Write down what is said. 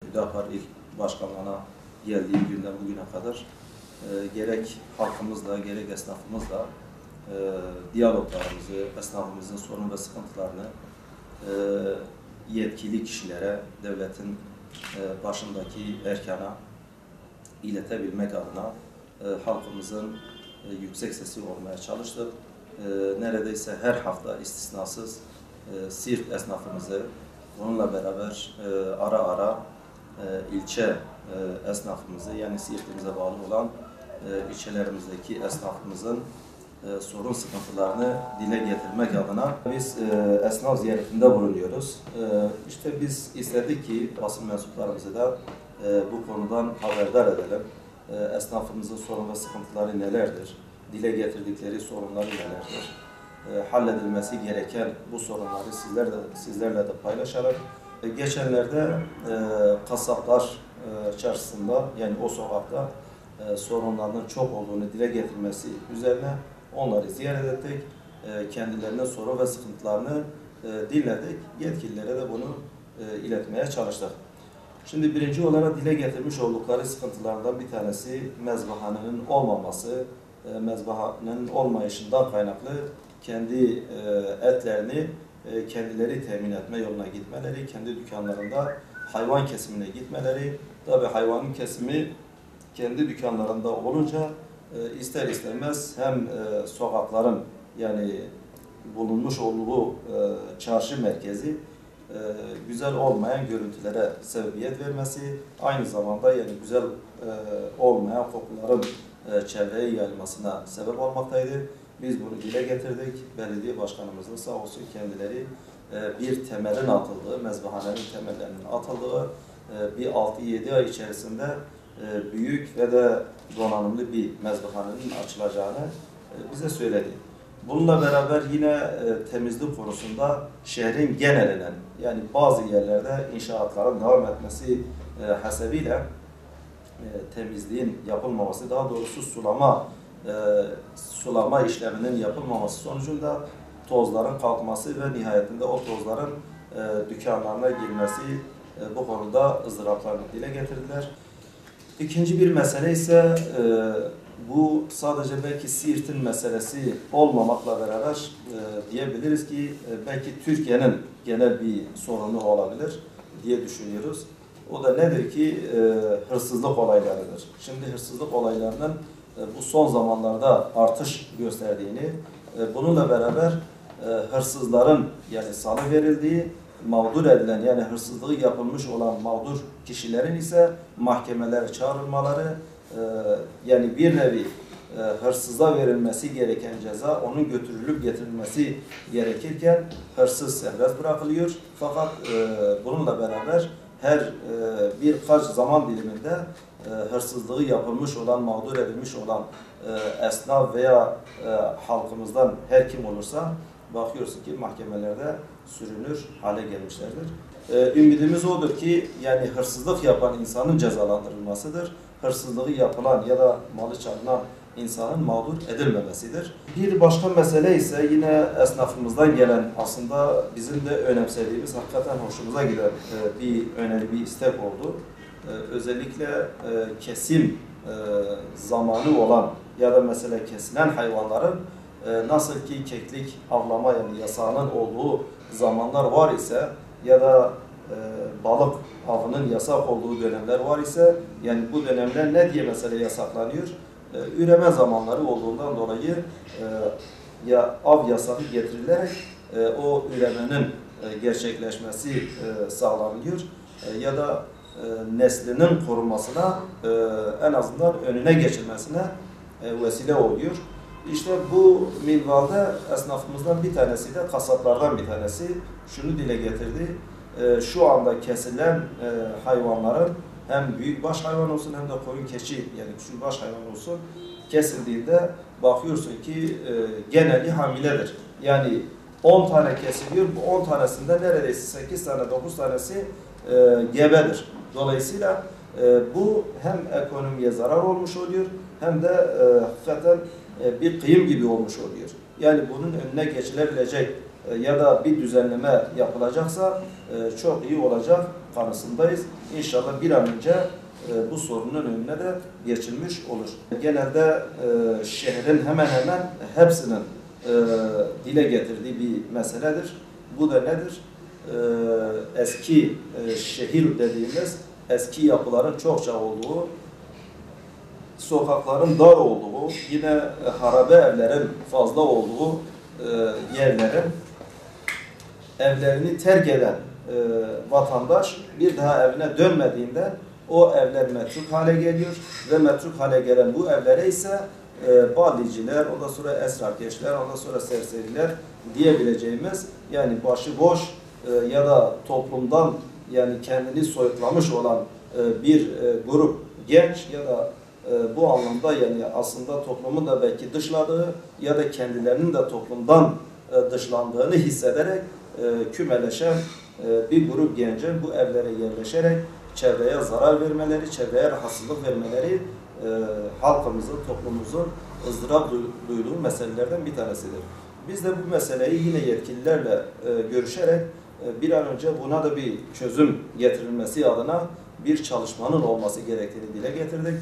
Hüdapar ilk başkanlığına geldiği günden bugüne kadar gerek halkımızla gerek esnafımızla diyaloglarımızı, esnafımızın sorun ve sıkıntılarını yetkili kişilere, devletin başındaki erkana iletebilmek adına halkımızın yüksek sesi olmaya çalıştık. Neredeyse her hafta istisnasız Siirt esnafımızı, onunla beraber ara ara ilçe esnafımızı, yani Siirt'imize bağlı olan ilçelerimizdeki esnafımızın sorun sıkıntılarını dile getirmek adına biz esnaf ziyaretinde bulunuyoruz. İşte biz istedik ki basın mensuplarımızı da bu konudan haberdar edelim. Esnafımızın sorun ve sıkıntıları nelerdir? Dile getirdikleri sorunları nelerdir? Halledilmesi gereken bu sorunları sizlerle de paylaşalım. Geçenlerde kasaplar çarşısında, yani o sokakta sorunlarının çok olduğunu dile getirmesi üzerine onları ziyaret ettik. Kendilerine sorun ve sıkıntılarını dinledik. Yetkililere de bunu iletmeye çalıştık. Şimdi birinci olarak dile getirmiş oldukları sıkıntılardan bir tanesi mezbahanenin olmaması, mezbahanenin olmayışından kaynaklı kendi etlerini kendileri temin etme yoluna gitmeleri, kendi dükkanlarında hayvan kesimine gitmeleri. Tabi hayvanın kesimi kendi dükkanlarında olunca ister istemez hem sokakların, yani bulunmuş olduğu çarşı merkezi güzel olmayan görüntülere sebebiyet vermesi, aynı zamanda yani güzel olmayan kokuların çevreye yayılmasına sebep olmaktaydı. Biz bunu dile getirdik. Belediye başkanımızın sağ olsun kendileri bir temelin atıldığı, mezbahanenin temellerinin atıldığı bir 6-7 ay içerisinde büyük ve de donanımlı bir mezbahanenin açılacağını bize söyledi. Bununla beraber yine temizlik konusunda şehrin genelinden, yani bazı yerlerde inşaatların devam etmesi hasebiyle temizliğin yapılmaması, daha doğrusu sulama işleminin yapılmaması sonucunda tozların kalkması ve nihayetinde o tozların dükkanlarına girmesi, bu konuda ızdıraplarını dile getirdiler. İkinci bir mesele ise bu sadece belki Siirt'in meselesi olmamakla beraber diyebiliriz ki belki Türkiye'nin genel bir sorunu olabilir diye düşünüyoruz. O da nedir ki hırsızlık olaylarıdır. Şimdi hırsızlık olaylarının bu son zamanlarda artış gösterdiğini, bununla beraber hırsızların, yani salı verildiği, mağdur edilen, yani hırsızlığı yapılmış olan mağdur kişilerin ise mahkemelere çağrılmaları, yani bir nevi hırsıza verilmesi gereken ceza onun götürülüp getirilmesi gerekirken hırsız serbest bırakılıyor. Fakat bununla beraber her birkaç zaman diliminde hırsızlığı yapılmış olan, mağdur edilmiş olan esnaf veya halkımızdan her kim olursa bakıyorsun ki mahkemelerde sürünür hale gelmişlerdir. Ümidimiz odur ki yani hırsızlık yapan insanın cezalandırılmasıdır. Hırsızlığı yapılan ya da malı çalınan insanın mağdur edilmemesidir. Bir başka mesele ise yine esnafımızdan gelen, aslında bizim de önemsediğimiz, hakikaten hoşumuza giden bir öneri, bir istek oldu. Özellikle kesim zamanı olan ya da mesela kesilen hayvanların nasıl ki keklik avlama, yani yasağının olduğu zamanlar var ise ya da balık avının yasak olduğu dönemler var ise, yani bu dönemler ne diye mesela yasaklanıyor? Üreme zamanları olduğundan dolayı ya av yasağı getirilerek o üremenin gerçekleşmesi sağlanıyor ya da neslinin korunmasına, en azından önüne geçilmesine vesile oluyor. İşte bu minvalde esnafımızdan bir tanesi de, kasaplardan bir tanesi şunu dile getirdi. Şu anda kesilen hayvanların hem büyükbaş hayvan olsun hem de koyun, keçi, yani küçükbaş hayvan olsun, kesildiğinde bakıyorsun ki geneli hamiledir. Yani 10 tane kesiliyor, bu 10 tanesinde neredeyse 8 tane, 9 tanesi gebedir. Dolayısıyla bu hem ekonomiye zarar olmuş oluyor hem de hakikaten bir kıyım gibi olmuş oluyor. Yani bunun önüne geçilebilecek ya da bir düzenleme yapılacaksa çok iyi olacak. kanısındayız. İnşallah bir an önce bu sorunun önüne de geçilmiş olur. Genelde şehrin hemen hemen hepsinin dile getirdiği bir meseledir. Bu da nedir? Eski şehir dediğimiz eski yapıların çokça olduğu, sokakların dar olduğu, yine harabe evlerin fazla olduğu yerlerin evlerini terk eden vatandaş bir daha evine dönmediğinde o evler metruk hale geliyor ve metruk hale gelen bu evlere ise balliciler, ondan sonra esrarkeşler, ondan sonra serseriler diyebileceğimiz, yani başıboş ya da toplumdan yani kendini soyutlamış olan bir grup genç ya da bu anlamda yani aslında toplumun da belki dışladığı ya da kendilerinin de toplumdan dışlandığını hissederek kümeleşen bir grup gencin bu evlere yerleşerek çevreye zarar vermeleri, çevreye rahatsızlık vermeleri halkımızın, toplumumuzun ızdırap duyduğu meselelerden bir tanesidir. Biz de bu meseleyi yine yetkililerle görüşerek bir an önce buna da bir çözüm getirilmesi adına bir çalışmanın olması gerektiğini dile getirdik.